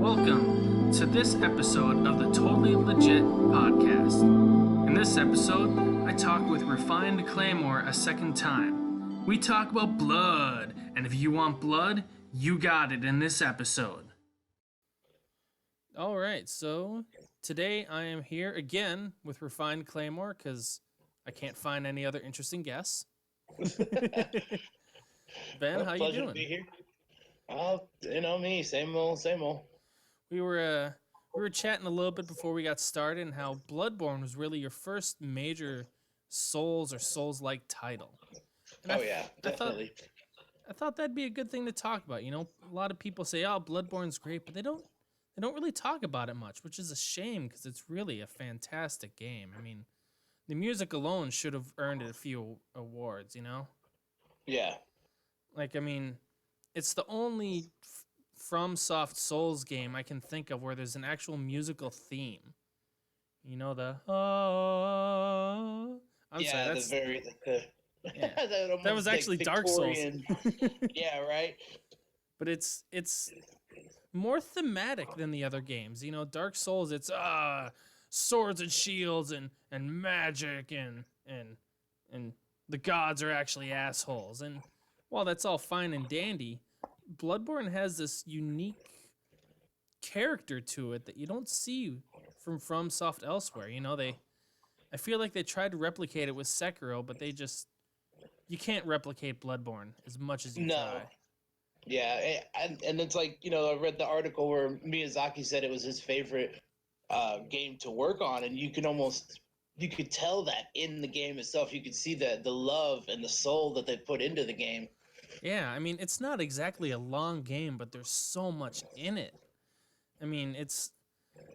Welcome to this episode of the Totally Legit podcast. In this episode, I talk with Refined Claymore a second time. We talk about blood, and if you want blood, you got it in this episode. All right, so today I am here again with Refined Claymore because I can't find any other interesting guests. Ben, how you doing? To be here. Me, same old. We were chatting a little bit before we got started and how Bloodborne was really your first major Souls or Souls-like title. And definitely. I thought that'd be a good thing to talk about. You know, a lot of people say, "Oh, Bloodborne's great," but they don't really talk about it much, which is a shame because it's really a fantastic game. I mean, the music alone should have earned it a few awards, you know? Yeah. Like, I mean, it's the only FromSoft Souls game I can think of where there's an actual musical theme. You know, the that was actually Dark Souls. Yeah, right. But it's more thematic than the other games. You know, Dark Souls, it's swords and shields and magic and the gods are actually assholes. And while that's all fine and dandy, Bloodborne has this unique character to it that you don't see from FromSoft elsewhere. You know, I feel like they tried to replicate it with Sekiro, but you can't replicate Bloodborne as much as you try. Yeah, and it's like, you know, I read the article where Miyazaki said it was his favorite game to work on, and you could tell that in the game itself. You could see the love and the soul that they put into the game. Yeah, I mean, it's not exactly a long game, but there's so much in it. I mean,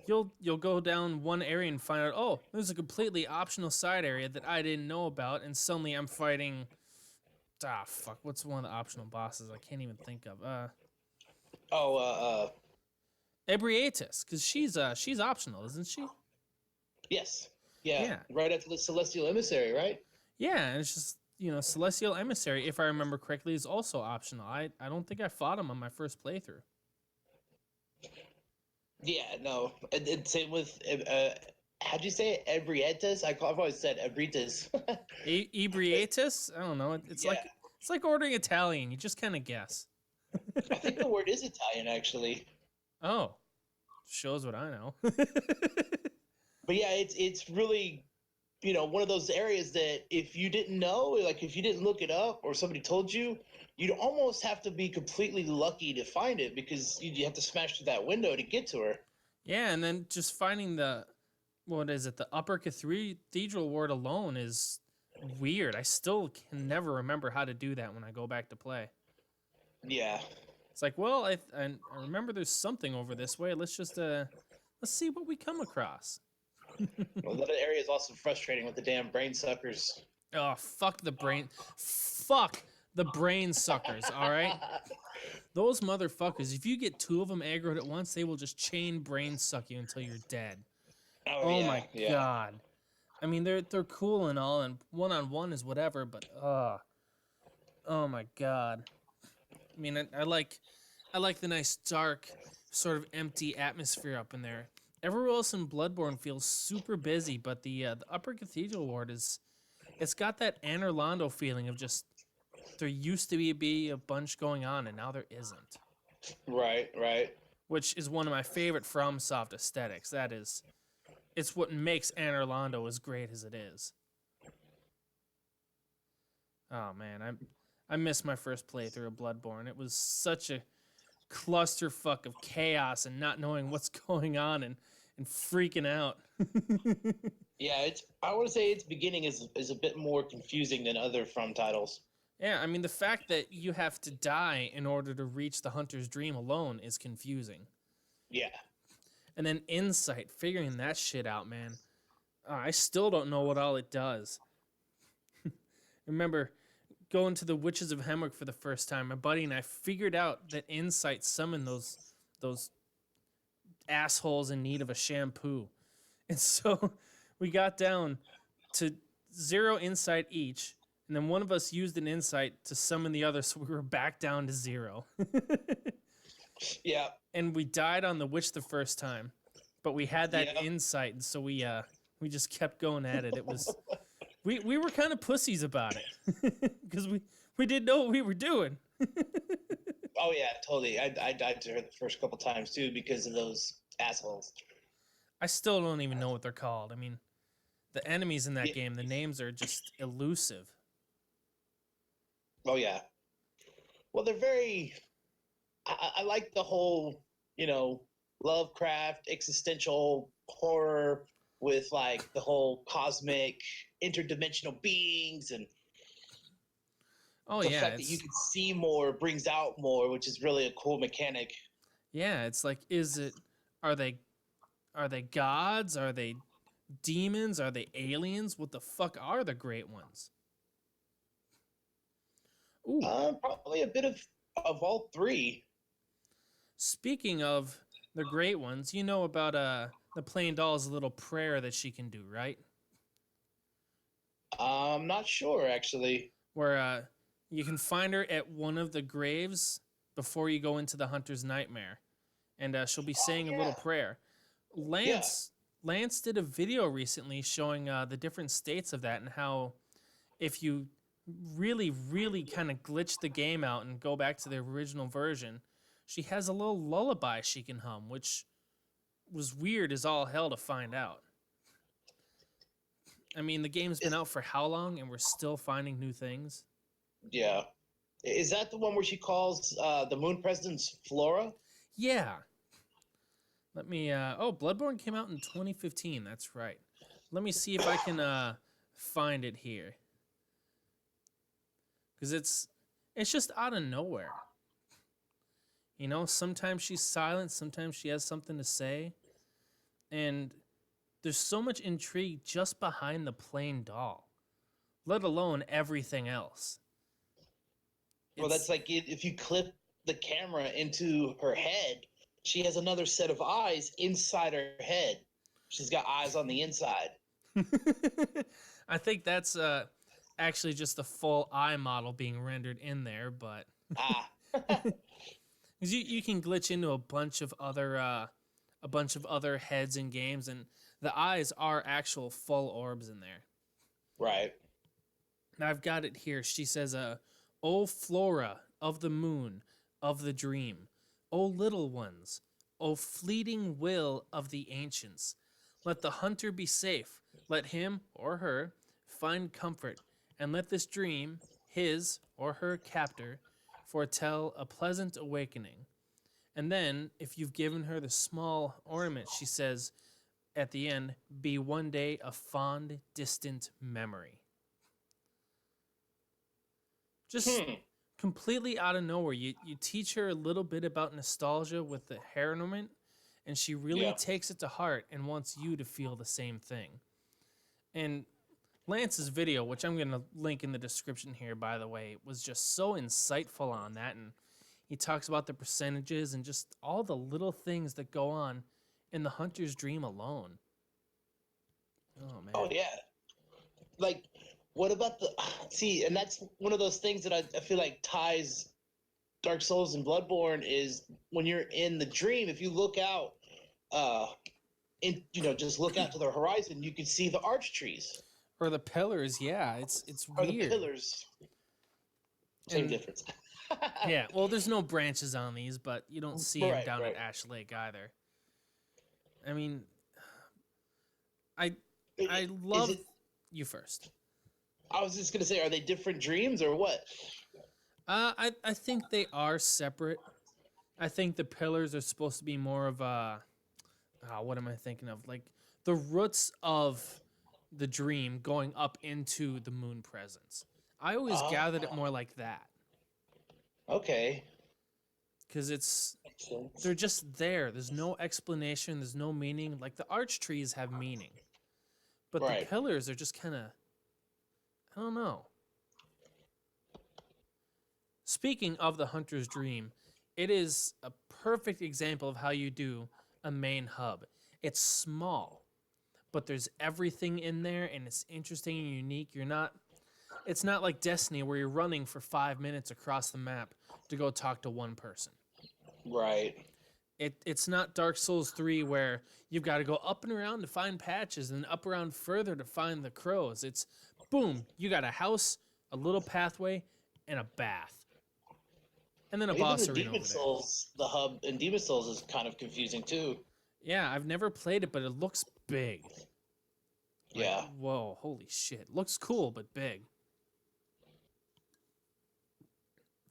you'll go down one area and find out, oh, there's a completely optional side area that I didn't know about, and suddenly I'm fighting, what's one of the optional bosses I can't even think of? Ebrietis, because she's optional, isn't she? Yes. Yeah. Right after the Celestial Emissary, right? Yeah, and it's just, you know, Celestial Emissary, if I remember correctly, is also optional. I don't think I fought him on my first playthrough. Yeah, no. And same with, how'd you say it? Ebrietis? I've always said Ebritis. Ebrietis? I don't know. It's like ordering Italian. You just kind of guess. I think the word is Italian, actually. Oh, shows what I know. But yeah, it's really, you know, one of those areas that if you didn't know, like if you didn't look it up or somebody told you, you'd almost have to be completely lucky to find it because you have to smash through that window to get to her. Yeah, and then just finding the Upper Cathedral Ward alone is weird. I still can never remember how to do that when I go back to play. Yeah. It's like, well, I remember there's something over this way. Let's just let's see what we come across. Well, that area is also frustrating with the damn brain suckers. Oh, fuck the brain suckers, all right? Those motherfuckers, if you get two of them aggroed at once, they will just chain brain suck you until you're dead. Oh my God. I mean, they're cool and all, and one-on-one is whatever, but oh my God. I mean, I like the nice dark, sort of empty atmosphere up in there. Everywhere else in Bloodborne feels super busy, but the Upper Cathedral Ward it's got that Anor Londo feeling of just there used to be a bunch going on and now there isn't. Right. Which is one of my favorite FromSoft aesthetics. It's what makes Anor Londo as great as it is. Oh man, I missed my first playthrough of Bloodborne. It was such a clusterfuck of chaos and not knowing what's going on and freaking out. Yeah, I want to say its beginning is a bit more confusing than other From titles. Yeah, I mean, the fact that you have to die in order to reach the Hunter's Dream alone is confusing. Yeah. And then Insight, figuring that shit out, man. I still don't know what all it does. Remember going to the Witches of Hemwick for the first time, my buddy and I figured out that Insight summoned those assholes in need of a shampoo. And so we got down to 0 insight each, and then one of us used an insight to summon the other, so we were back down to 0. Yeah. And we died on the witch the first time, but we had that Yep. insight, and so we just kept going at it. It was we were kind of pussies about it because we didn't know what we were doing. Oh yeah, totally. I died to her the first couple times too because of those assholes. I still don't even know what they're called. I mean, the enemies in that Yeah. game, the names are just elusive. Oh yeah. Well, they're very. I like the whole, Lovecraft existential horror with like the whole cosmic interdimensional beings and Oh the yeah, fact that you can see more brings out more, which is really a cool mechanic. yeah, it's like, are they are they gods? Are they demons? Are they aliens? What the fuck are the great ones? Ooh, Probably a bit of all three. speaking of the great ones, you know about the plain doll's little prayer that she can do, right? I'm not sure actually. Where you can find her at one of the graves before you go into the hunter's nightmare, and she'll be saying a little prayer. Yeah. Lance did a video recently showing the different states of that and how if you really kind of glitch the game out and go back to the original version, she has a little lullaby she can hum, which was weird as all hell to find out. I mean, the game's been out for how long, and we're still finding new things? Yeah. Is that the one where she calls the moon president's Flora? Yeah. Let me. Bloodborne came out in 2015. That's right. Let me see if I can find it here, because it's just out of nowhere. You know, sometimes she's silent, sometimes she has something to say, and there's so much intrigue just behind the plain doll, let alone everything else. Well, that's like if you clip the camera into her head, she has another set of eyes inside her head. She's got eyes on the inside. I think that's actually just a full eye model being rendered in there, but Ah. because you can glitch into a bunch of other heads in games, and the eyes are actual full orbs in there. Right. Now I've got it here. She says, "O Flora of the moon, of the dream, O little ones, O fleeting will of the ancients, let the hunter be safe. Let him or her find comfort, and let this dream, his or her captor, foretell a pleasant awakening." And then, if you've given her the small ornament, she says at the end, "Be one day a fond, distant memory." Just completely out of nowhere, you teach her a little bit about nostalgia with the hair ornament, and she really takes it to heart and wants you to feel the same thing. And Lance's video, which I'm going to link in the description here, by the way, was just so insightful on that. And he talks about the percentages and just all the little things that go on in the hunter's dream alone. Oh, man. Oh, yeah. Like, what about see, and that's one of those things that I feel like ties Dark Souls and Bloodborne is when you're in the dream, if you look out, just look out to the horizon, you can see the arch trees. Or the pillars, yeah. It's or weird. The pillars. Same difference. Yeah, well, there's no branches on these, but you don't see them down at Ash Lake either. I mean, I love you first. I was just gonna say, are they different dreams or what? I think they are separate. I think the pillars are supposed to be more of a, what am I thinking of? Like the roots of the dream going up into the moon presence. I always gathered it more like that. Okay. Because they're just there. There's no explanation. There's no meaning. Like the arch trees have meaning, but the pillars are just kind of, I don't know. Speaking of the hunter's dream, it is a perfect example of how you do a main hub. It's small, but there's everything in there, and it's interesting and unique. It's not like Destiny where you're running for 5 minutes across the map to go talk to one person. Right. It's not Dark Souls 3 where you've got to go up and around to find patches and up around further to find the crows. It's boom, you got a house, a little pathway, and a bath. And then a Even boss the arena Demon over there. Souls, the hub in Demon Souls is kind of confusing too. Yeah, I've never played it, but it looks big. Like, Yeah. whoa, holy shit. Looks cool, but big.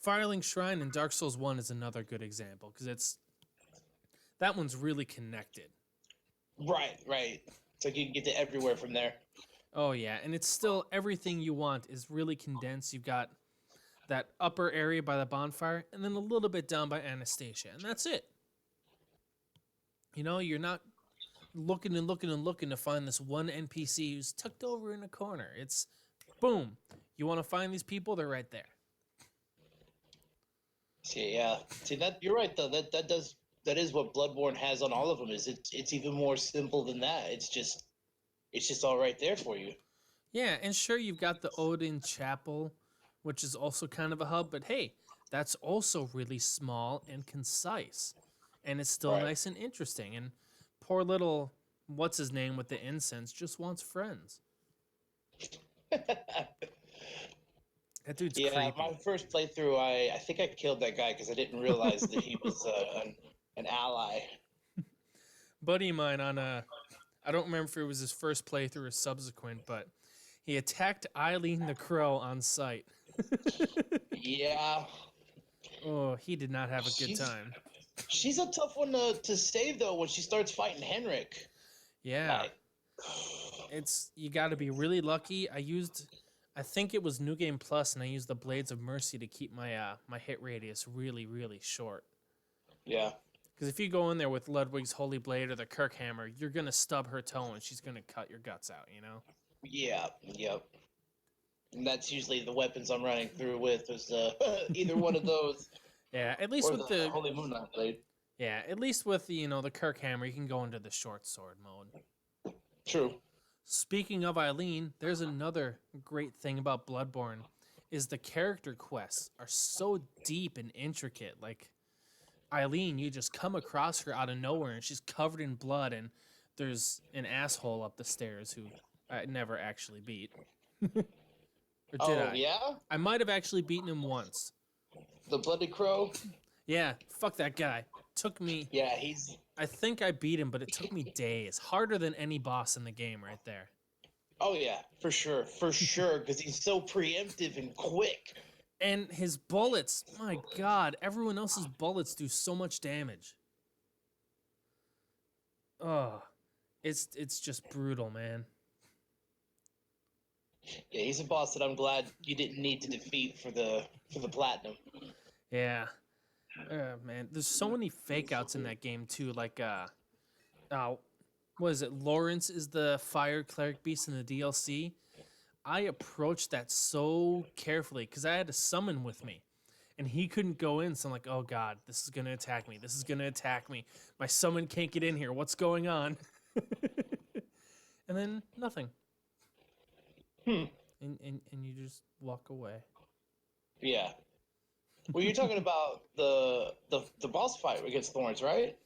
Firelink Shrine in Dark Souls 1 is another good example because that one's really connected. Right, right. It's like you can get to everywhere from there. Oh yeah, and it's still everything you want is really condensed. You've got that upper area by the bonfire and then a little bit down by Anastasia, and that's it. You know, you're not looking and looking and looking to find this one NPC who's tucked over in a corner. It's boom. You want to find these people, they're right there. See, yeah. See that you're right though. That is what Bloodborne has on all of them. Is it's even more simple than that. It's just all right there for you. Yeah, and sure you've got the Odin Chapel, which is also kind of a hub, but hey, that's also really small and concise. And it's still Right. nice and interesting. And poor little what's his name with the incense just wants friends. That dude's Yeah, creepy. my first playthrough, I think I killed that guy because I didn't realize that he was an ally. Buddy of mine on I don't remember if it was his first playthrough or subsequent, but he attacked Eileen the Crow on sight. Yeah. Oh, he did not have a good time. She's a tough one to save though when she starts fighting Henrik. Yeah. Like, It's you got to be really lucky. I think it was New Game Plus, and I used the Blades of Mercy to keep my my hit radius really, really short. yeah. Because if you go in there with Ludwig's Holy Blade or the Kirk Hammer, you're gonna stub her toe and she's gonna cut your guts out. You know. Yeah. Yep. And that's usually the weapons I'm running through with is either one of those. Yeah, at least Or with the Holy Moon Knight blade. yeah, at least with the Kirk Hammer, you can go into the short sword mode. True. Speaking of Eileen, there's another great thing about Bloodborne is the character quests are so deep and intricate. Like Eileen, you just come across her out of nowhere and she's covered in blood and there's an asshole up the stairs who I never actually beat. Or did I? Yeah? I might have actually beaten him once. The Bloody Crow? Yeah, fuck that guy. Took me Yeah, he's... I think I beat him, but it took me days. Harder than any boss in the game right there. Oh, yeah, for sure, because he's so preemptive and quick. And his bullets, my god, everyone else's bullets do so much damage. Oh, it's just brutal, man. Yeah, he's a boss that I'm glad you didn't need to defeat for the platinum. Yeah. Man, there's so many fake outs in that game too. Like, what is it? Lawrence is the fire cleric beast in the DLC. I approached that so carefully because I had a summon with me, and he couldn't go in. So I'm like, oh god, this is gonna attack me. This is gonna attack me. My summon can't get in here. What's going on? And then nothing. And you just walk away. Yeah. Well, you're talking about the boss fight against Lawrence, right?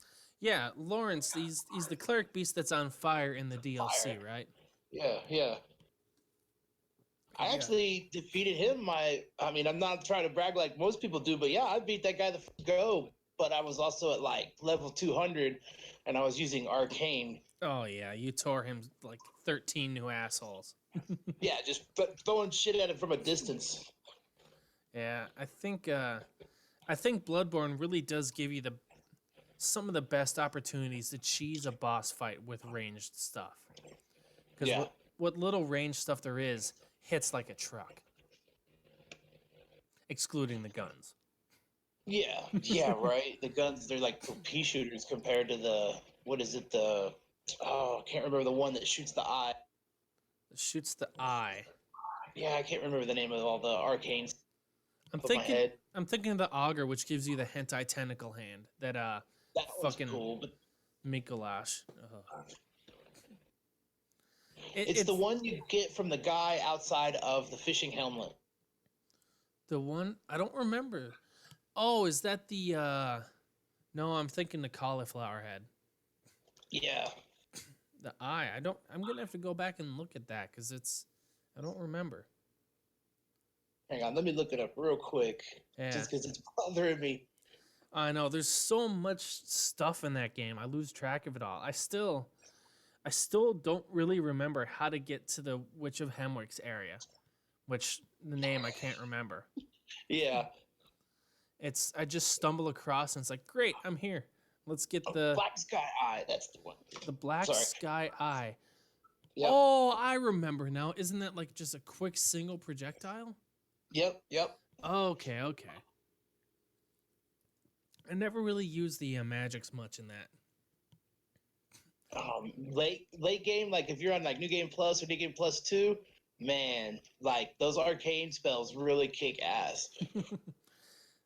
Yeah, Lawrence, he's the cleric beast that's on fire in the DLC, right? Yeah. I actually defeated him. I mean, I'm not trying to brag like most people do, but yeah, I beat that guy the go. But I was also at like level 200, and I was using Arcane. Oh yeah, you tore him like 13 new assholes. Yeah, just throwing shit at him from a distance. Yeah, I think Bloodborne really does give you some of the best opportunities to cheese a boss fight with ranged stuff. Because what little ranged stuff there is hits like a truck, excluding the guns. Yeah, right. The guns, they're like pea shooters compared to I can't remember the one that shoots the eye. It shoots the eye. Yeah, I can't remember the name of all the arcanes. I'm thinking of the auger, which gives you the hentai tentacle hand. That fucking cool, but Mikolash. It's the one you get from the guy outside of the fishing helmet. The one I don't remember. Oh, is that the No, I'm thinking the cauliflower head. Yeah. The eye. I'm gonna have to go back and look at that because I don't remember. Hang on, let me look it up real quick. Yeah. Just because it's bothering me. I know there's so much stuff in that game. I lose track of it all. I still don't really remember how to get to the Witch of Hemwick's area, which the name I can't remember. Yeah. I just stumble across and it's like, great, I'm here. Let's get the Black Sky Eye. That's the one. the Black Sorry. Sky Eye. Yep. Oh, I remember now. Isn't that like just a quick single projectile? Yep. Okay. I never really used the magics much in that. Late game, like if you're on like New Game Plus or New Game Plus 2, man, like those arcane spells really kick ass.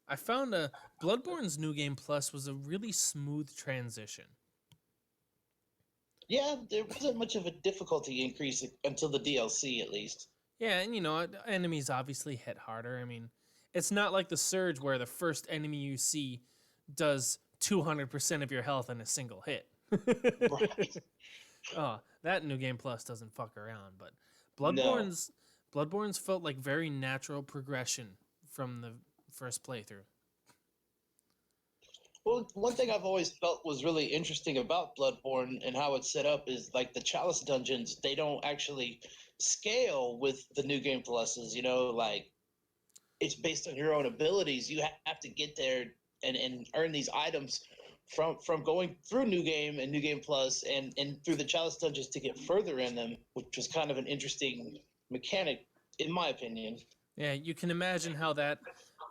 I found Bloodborne's New Game Plus was a really smooth transition. Yeah, there wasn't much of a difficulty increase until the DLC, at least. Yeah, and enemies obviously hit harder. I mean, it's not like the Surge where the first enemy you see does 200% of your health in a single hit. Right. Oh, that New Game Plus doesn't fuck around, but Bloodborne's felt like very natural progression from the first playthrough. Well, one thing I've always felt was really interesting about Bloodborne and how it's set up is like the Chalice dungeons, they don't actually scale with the New Game Pluses, like it's based on your own abilities. You have to get there and earn these items from going through New Game and New Game Plus and through the Chalice dungeons to get further in them, which was kind of an interesting mechanic, in my opinion. Yeah, you can imagine how that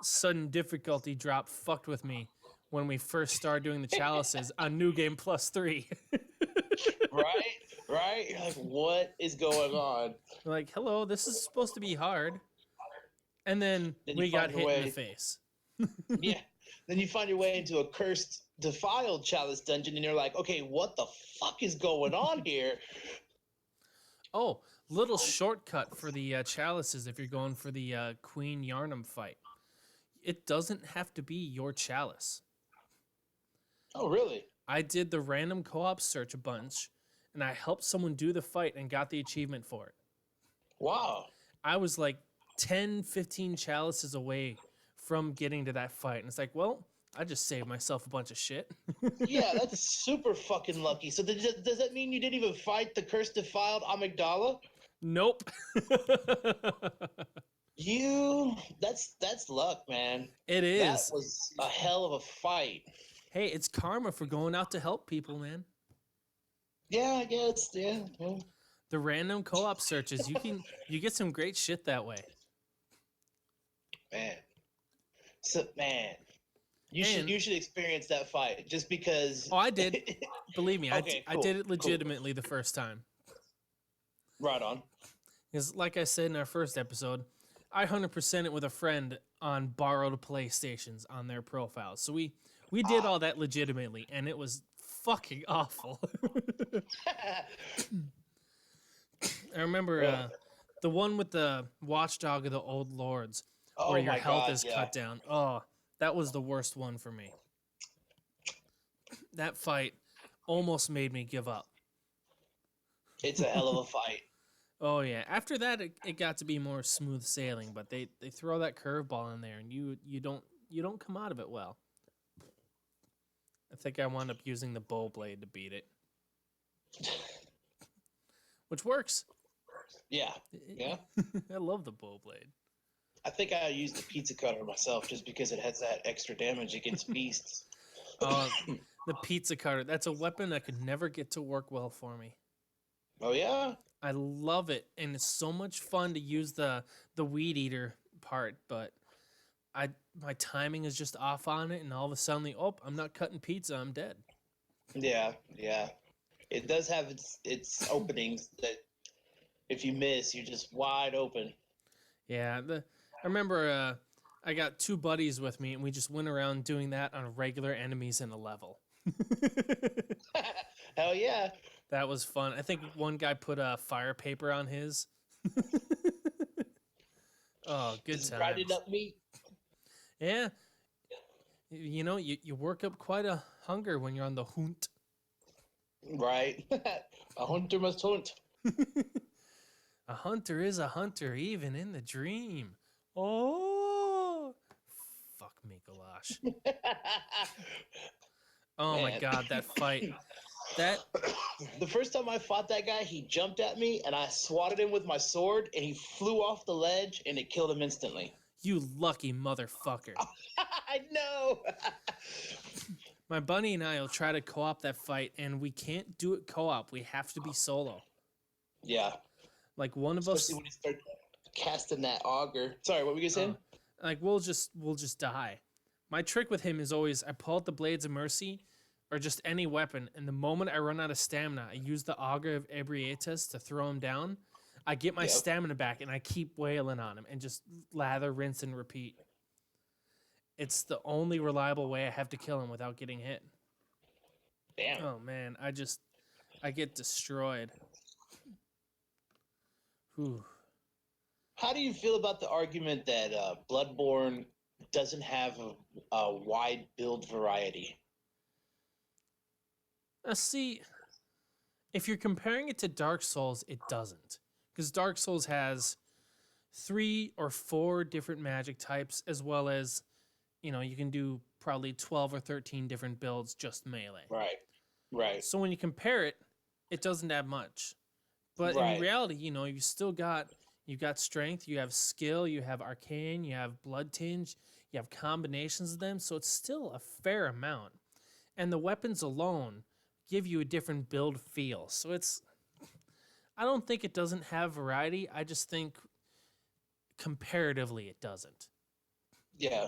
sudden difficulty drop fucked with me when we first started doing the chalices on New Game Plus 3. Right? You're like, what is going on? Like, hello, this is supposed to be hard. And then we got hit in the face. Yeah. Then you find your way into a cursed, defiled chalice dungeon, and you're like, okay, what the fuck is going on here? Oh, little shortcut for the chalices if you're going for the Queen Yarnum fight. It doesn't have to be your chalice. Oh, really? I did the random co-op search a bunch, and I helped someone do the fight and got the achievement for it. Wow. I was like 10, 15 chalices away from getting to that fight. And it's like, well, I just saved myself a bunch of shit. Yeah, that's super fucking lucky. So does that mean you didn't even fight the cursed defiled amygdala? Nope. That's luck, man. It is. That was a hell of a fight. Hey, it's karma for going out to help people, man. Yeah, I guess. Yeah. The random co-op searches, you get some great shit that way. Man. So, man. You should experience that fight just because. Oh, I did. Believe me, Okay, I did it legitimately the first time. Right on. Because, like I said in our first episode, I 100% it with a friend on borrowed PlayStations on their profiles. So we did all that legitimately, and it was fucking awful. I remember the one with the Watchdog of the Old Lords, where your health is cut down. Oh, that was the worst one for me. That fight almost made me give up. It's a hell of a fight. Oh yeah. After that, it got to be more smooth sailing, but they throw that curveball in there, and you don't come out of it well. I think I wound up using the bow blade to beat it, which works. Yeah. I love the bow blade. I think I used the pizza cutter myself just because it has that extra damage against beasts. The pizza cutter. That's a weapon that could never get to work well for me. Oh, yeah? I love it, and it's so much fun to use the weed eater part, but my timing is just off on it, and all of a sudden, I'm not cutting pizza, I'm dead. Yeah. It does have its openings that if you miss, you're just wide open. Yeah, I remember I got two buddies with me, and we just went around doing that on regular enemies in a level. Hell yeah. That was fun. I think one guy put fire paper on his. Oh, good times. Grinding up meat. Yeah. You know, you work up quite a hunger when you're on the hunt. Right. A hunter must hunt. A hunter is a hunter, even in the dream. Oh, fuck me, Galash. Oh my Man. god, that fight. That The first time I fought that guy, he jumped at me and I swatted him with my sword and he flew off the ledge and it killed him instantly. you lucky motherfucker. I know. My buddy and I will try to co-op that fight, and we can't do it co-op. We have to be solo. Yeah. Like one of Especially us, when you start casting that auger. Sorry, what were you saying? like we'll just die. My trick with him is always I pull out the Blades of Mercy, or just any weapon, and the moment I run out of stamina, I use the Auger of Ebrietas to throw him down. I get my stamina back, and I keep wailing on him, and just lather, rinse, and repeat. It's the only reliable way I have to kill him without getting hit. Damn. Oh man, I get destroyed. Whew. How do you feel about the argument that Bloodborne doesn't have a wide build variety? See, if you're comparing it to Dark Souls, it doesn't. Because Dark Souls has 3 or 4 different magic types, as well as, you know, you can do probably 12 or 13 different builds just melee. Right. Right. So when you compare it, it doesn't have much. But in reality, you know, you've got strength, you have skill, you have arcane, you have blood tinge, you have combinations of them, so it's still a fair amount. And the weapons alone give you a different build feel. So I don't think it doesn't have variety. I just think comparatively it doesn't. Yeah.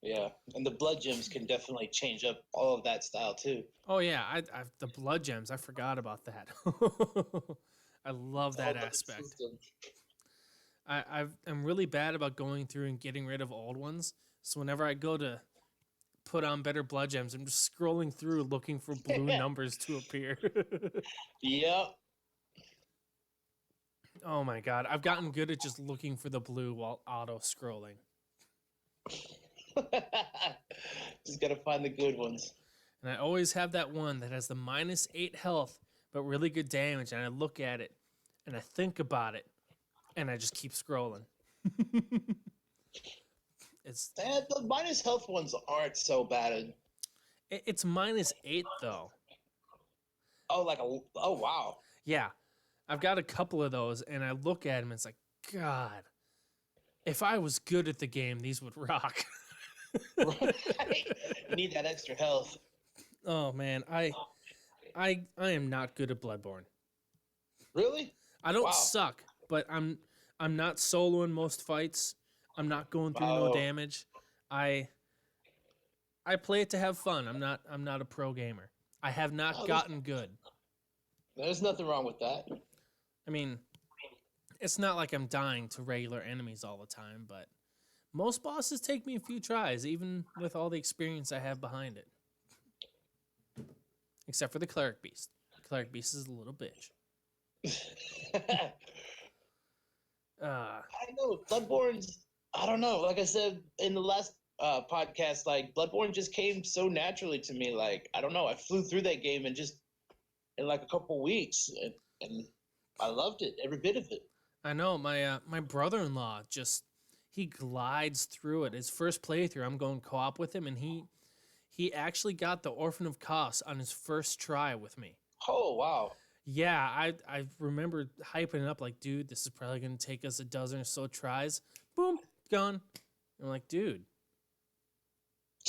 Yeah. And the blood gems can definitely change up all of that style too. Oh yeah, the blood gems, I forgot about that. I love that aspect. I'm really bad about going through and getting rid of old ones. So whenever I go to put on better blood gems, I'm just scrolling through looking for blue numbers to appear. Yep. Oh my god, I've gotten good at just looking for the blue while auto scrolling. Just gotta find the good ones. And I always have that one that has the -8 health, but really good damage. And I look at it and I think about it and I just keep scrolling. The minus health ones aren't so bad. It's -8 though. Oh, oh wow. Yeah. I've got a couple of those and I look at them and it's like, God, if I was good at the game, these would rock. Right. Need that extra health. Oh man, I am not good at Bloodborne. Really? I don't suck, but I'm not soloing most fights. I'm not going through no damage. I play it to have fun. I'm not a pro gamer. I have not gotten good. There's nothing wrong with that. I mean, it's not like I'm dying to regular enemies all the time, but most bosses take me a few tries, even with all the experience I have behind it. Except for the Cleric Beast. The Cleric Beast is a little bitch. I know Bloodborne's. I don't know. Like I said in the last podcast, like Bloodborne just came so naturally to me. Like I don't know. I flew through that game and just in like a couple weeks, and I loved it, every bit of it. I know my brother-in-law he glides through it. His first playthrough, I'm going co-op with him, and he actually got the Orphan of Kos on his first try with me. Oh wow! Yeah, I remember hyping it up like, dude, this is probably gonna take us a dozen or so tries. Boom, gone. I'm like, dude,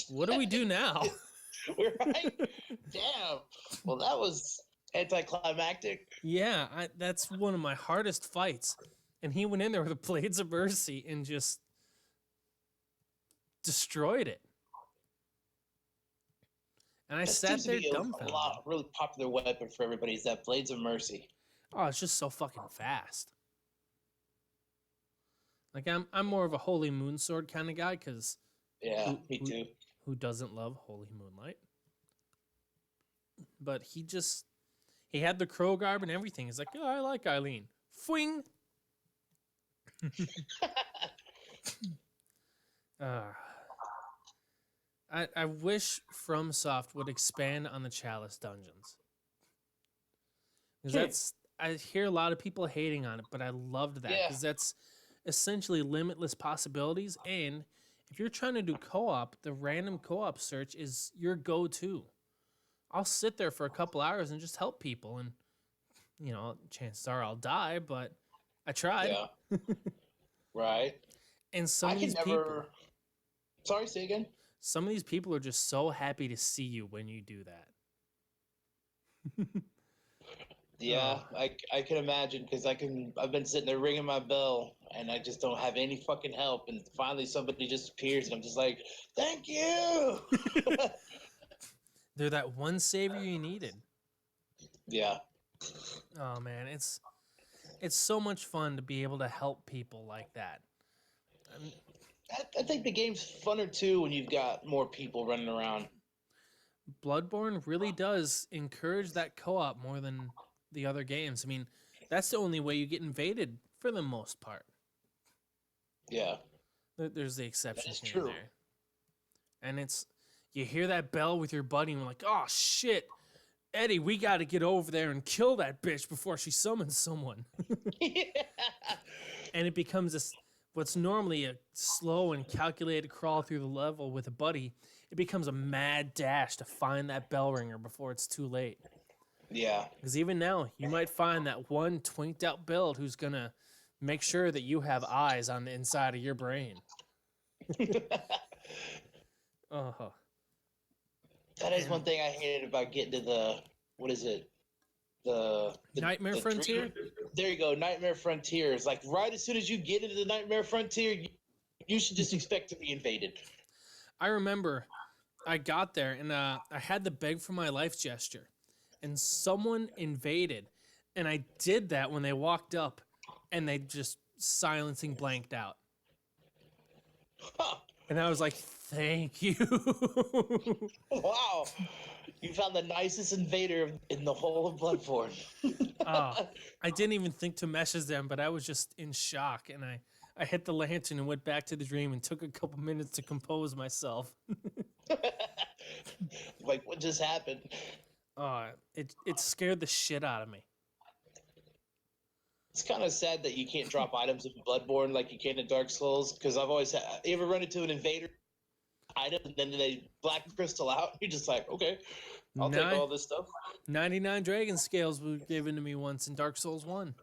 what do we do now? Right? Damn. Well, that was anticlimactic. Yeah, that's one of my hardest fights. And he went in there with the Blades of Mercy and just destroyed it. And I sat there dumbfounded. A really popular weapon for everybody is that Blades of Mercy. Oh, it's just so fucking fast. Like I'm more of a Holy Moonsword kind of guy, because me too. Who doesn't love Holy Moonlight? But he had the crow garb and everything. He's like, oh, I like Eileen. Fwing. I wish FromSoft would expand on the Chalice dungeons. Because that's, I hear a lot of people hating on it, but I loved that because that's essentially limitless possibilities. And if you're trying to do co-op, the random co-op search is your go-to. I'll sit there for a couple hours and just help people, and chances are I'll die, but I tried. Yeah. Right. And some of these people. Sorry, say again. Some of these people are just so happy to see you when you do that. Yeah, I can imagine because I've been sitting there ringing my bell and I just don't have any fucking help, and finally somebody just appears and I'm just like, thank you. They're that one savior you needed. Yeah. Oh man, it's so much fun to be able to help people like that. I think the game's funner too when you've got more people running around. Bloodborne really does encourage that co-op more than the other games. I mean, that's the only way you get invaded for the most part. Yeah. There's the exceptions That's here true. and there. And it's, you hear that bell with your buddy and you're like, oh shit, Eddie, we got to get over there and kill that bitch before she summons someone. Yeah. And it becomes this, what's normally a slow and calculated crawl through the level with a buddy, it becomes a mad dash to find that bell ringer before it's too late. Yeah. Because even now, you might find that one twinked out build who's going to make sure that you have eyes on the inside of your brain. Uh-huh. That is one thing I hated about getting to the, what is it? The Nightmare Frontier? There you go, Nightmare Frontier. It's like right as soon as you get into the Nightmare Frontier, you should just expect to be invaded. I remember I got there and I had to beg for my life gesture. And someone invaded. And I did that when they walked up and they just silencing blanked out. Huh. And I was like, thank you. Wow. You found the nicest invader in the whole of Bloodborne. I didn't even think to message them, but I was just in shock. And I hit the lantern and went back to the dream and took a couple minutes to compose myself. Like, what just happened? It scared the shit out of me. It's kind of sad that you can't drop items in Bloodborne like you can in Dark Souls, because I've always had. You ever run into an invader item and then they black crystal out? You're just like, okay, I'll take all this stuff. 99 dragon scales were given to me once in Dark Souls 1.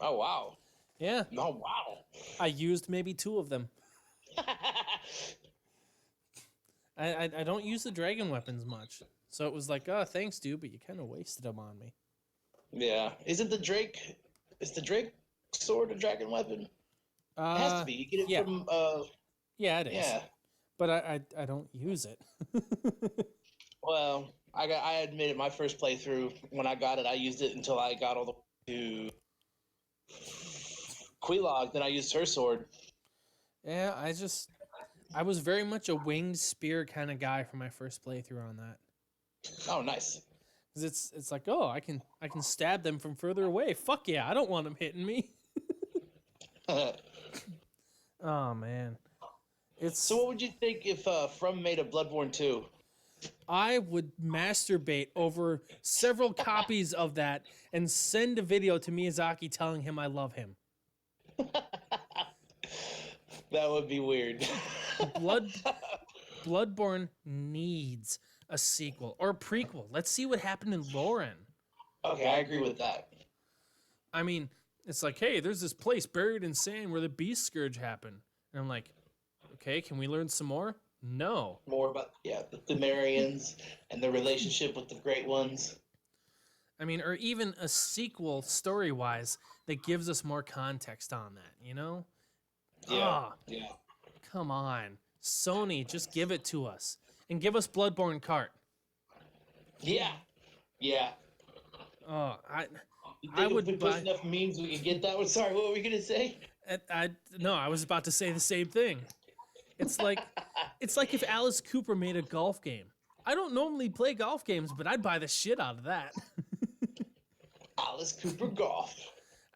Oh, wow. Yeah. Oh, wow. I used maybe 2 of them. I don't use the dragon weapons much. So it was like, oh, thanks, dude, but you kind of wasted them on me. Yeah. Is the Drake sword a dragon weapon? It has to be. You get it from... Yeah, it is. Yeah. But I don't use it. Well, I admit it, my first playthrough, when I got it, I used it until I got all the way to Quelaag, then I used her sword. Yeah, I was very much a winged spear kind of guy for my first playthrough on that. Oh, nice. Because it's like, oh, I can stab them from further away. Fuck yeah, I don't want them hitting me. Oh, man. So what would you think if From made a Bloodborne 2? I would masturbate over several copies of that and send a video to Miyazaki telling him I love him. That would be weird. Bloodborne needs a sequel or a prequel. Let's see what happened in Lauren. Okay, I agree with that. I mean, it's like, hey, there's this place buried in sand where the Beast Scourge happened. And I'm like, okay, can we learn some more? No. More about, the Thumerians and the relationship with the Great Ones. I mean, or even a sequel story-wise that gives us more context on that, you know? Yeah. Come on. Sony, just give it to us. And give us Bloodborne Kart. Yeah. Oh, I would if we put enough memes we could get that one. Sorry, what were we going to say? No, I was about to say the same thing. It's like if Alice Cooper made a golf game. I don't normally play golf games, but I'd buy the shit out of that. Alice Cooper Golf.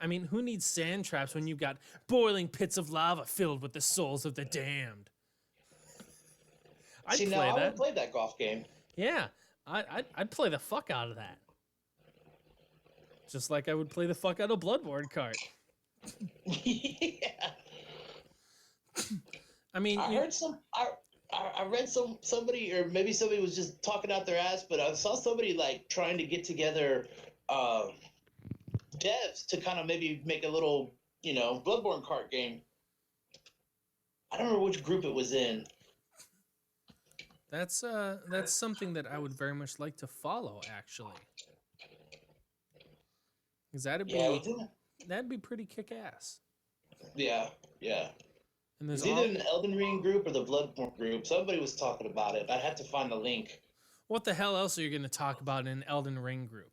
I mean, who needs sand traps when you've got boiling pits of lava filled with the souls of the damned? I'd See, now play I that. would play that golf game. Yeah, I'd play the fuck out of that. Just like I would play the fuck out of Bloodborne kart. Yeah. I mean, I heard some. I read somebody, or maybe somebody was just talking out their ass, but I saw somebody like trying to get together devs to kind of maybe make a little, Bloodborne kart game. I don't remember which group it was in. that's something that I would very much like to follow, actually. Because that'd be pretty kick ass. Yeah, yeah. And It's either an Elden Ring group or the Bloodborne group. Somebody was talking about it. I'd have to find the link. What the hell else are you going to talk about in an Elden Ring group?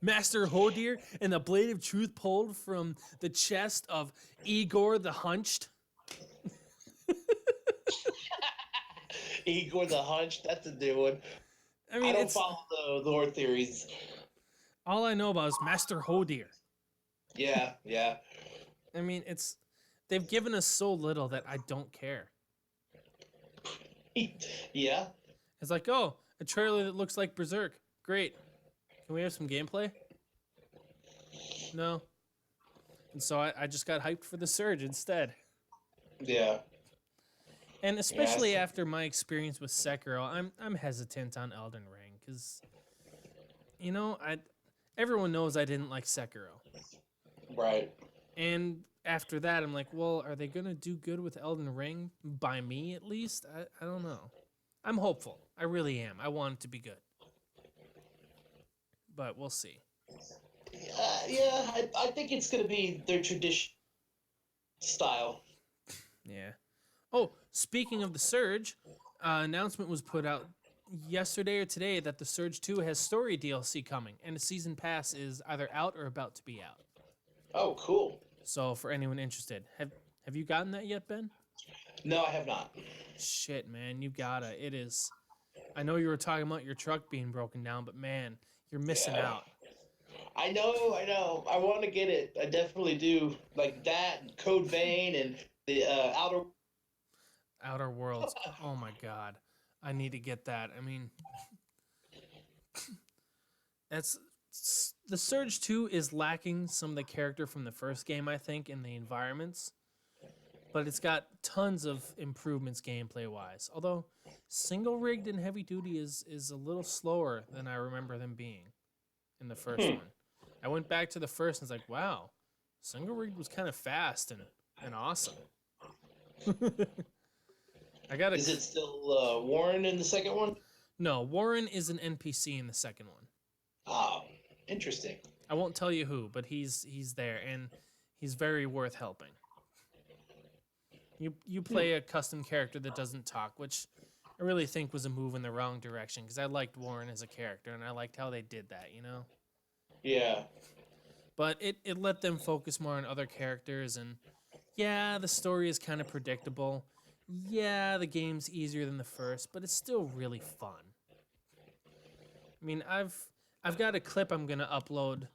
Master Hodir and the Blade of Truth pulled from the chest of Igor the Hunched? Igor the Hunched, that's a new one. I mean, I don't follow the lore theories. All I know about is Master Hodir. Yeah, yeah. I mean, they've given us so little that I don't care. Yeah. It's like, oh, a trailer that looks like Berserk. Great. Can we have some gameplay? No. And so I just got hyped for the Surge instead. Yeah. And especially after my experience with Sekiro, I'm hesitant on Elden Ring because, everyone knows I didn't like Sekiro. Right. And after that, I'm like, well, are they going to do good with Elden Ring? By me, at least? I don't know. I'm hopeful. I really am. I want it to be good. But we'll see. Yeah, I think it's going to be their tradition style. Yeah. Oh, speaking of the Surge, announcement was put out yesterday or today that the Surge 2 has story DLC coming, and the season pass is either out or about to be out. Oh, cool. So for anyone interested, have you gotten that yet, Ben? No, I have not. Shit, man, you gotta. It is. I know you were talking about your truck being broken down, but man, you're missing out. I know. I want to get it. I definitely do. Like that, and Code Vein, and the Outer Worlds. Oh my god, I need to get that. I mean, the Surge 2 is lacking some of the character from the first game, I think, in the environments. But it's got tons of improvements gameplay-wise. Although, single-rigged and heavy-duty is a little slower than I remember them being in the first one. I went back to the first and was like, wow, single-rigged was kind of fast and awesome. Is it still Warren in the second one? No, Warren is an NPC in the second one. Oh, interesting. I won't tell you who, but he's there, and he's very worth helping. You play a custom character that doesn't talk, which I really think was a move in the wrong direction, because I liked Warren as a character, and I liked how they did that, Yeah. But it let them focus more on other characters, and yeah, the story is kind of predictable. Yeah, the game's easier than the first, but it's still really fun. I mean, I've got a clip I'm gonna upload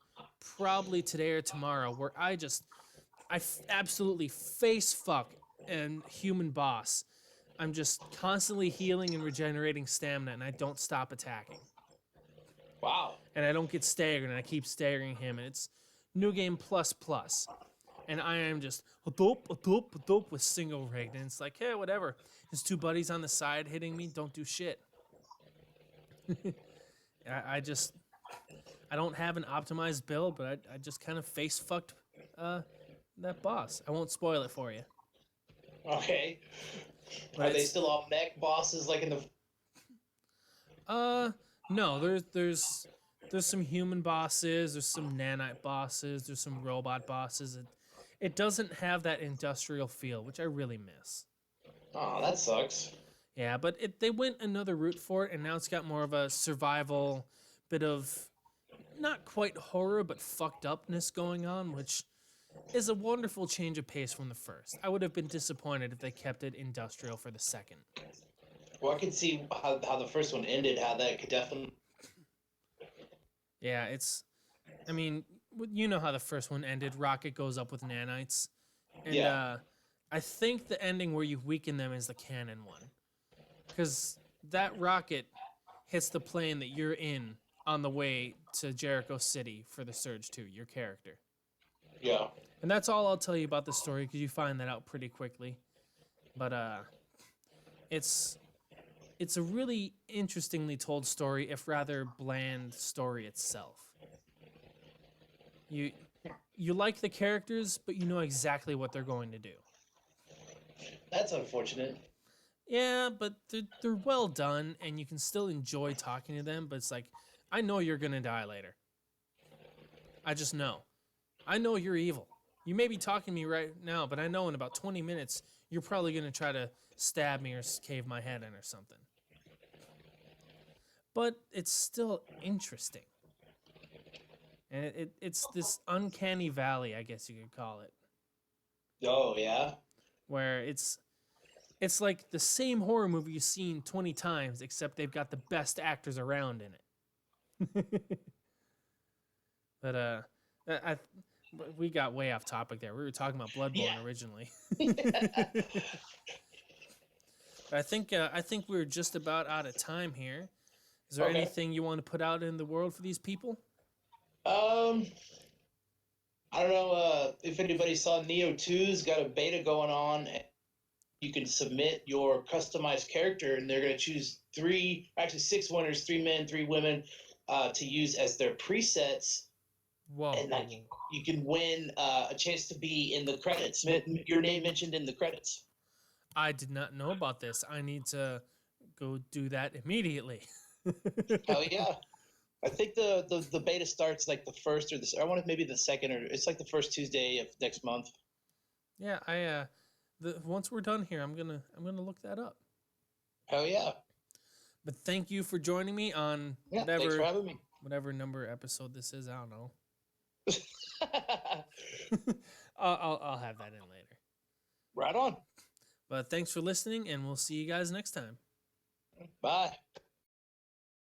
probably today or tomorrow where I absolutely face fuck an human boss. I'm just constantly healing and regenerating stamina, and I don't stop attacking. Wow. And I don't get staggered, and I keep staggering him, and it's New Game Plus Plus. And I am just a dope with single rigged, and it's like, hey, whatever. His two buddies on the side hitting me don't do shit. I don't have an optimized build, but I just kind of face fucked that boss. I won't spoil it for you. Okay. But Are they still all mech bosses like in the? No. There's some human bosses. There's some nanite bosses. There's some robot bosses. It doesn't have that industrial feel, which I really miss. Oh, that sucks. Yeah, but they went another route for it, and now it's got more of a survival, bit of not quite horror, but fucked upness going on, which is a wonderful change of pace from the first. I would have been disappointed if they kept it industrial for the second. Well, I could see how the first one ended, how that could definitely... Yeah, I mean, you know how the first one ended. Rocket goes up with nanites. And I think the ending where you weaken them is the canon one. Because that rocket hits the plane that you're in on the way to Jericho City for the Surge 2, your character. Yeah. And that's all I'll tell you about the story because you find that out pretty quickly. But it's a really interestingly told story, if rather bland story itself. You like the characters, but you know exactly what they're going to do. That's unfortunate. Yeah, but they're well done, and you can still enjoy talking to them. But it's like, I know you're gonna die later. I just know. I know you're evil. You may be talking to me right now, but I know in about 20 minutes you're probably gonna try to stab me or cave my head in or something. But it's still interesting. And it's this uncanny valley, I guess you could call it. Oh, yeah? Where it's like the same horror movie you've seen 20 times, except they've got the best actors around in it. But we got way off topic there. We were talking about Bloodborne originally. I think we're just about out of time here. Is there anything you want to put out in the world for these people? I don't know if anybody saw Neo 2's got a beta going on. You can submit your customized character, and they're going to choose 6 winners, 3 men, 3 women, to use as their presets. Whoa! And you can win a chance to be in the credits. Your name mentioned in the credits. I did not know about this. I need to go do that immediately. Hell yeah! I think the beta starts like the first I want maybe the second, or it's like the first Tuesday of next month. Yeah, once we're done here, I'm gonna look that up. Hell yeah! But thank you for joining me on thanks for having me. Whatever number episode this is. I don't know. I'll have that in later. Right on. But thanks for listening, and we'll see you guys next time. Bye.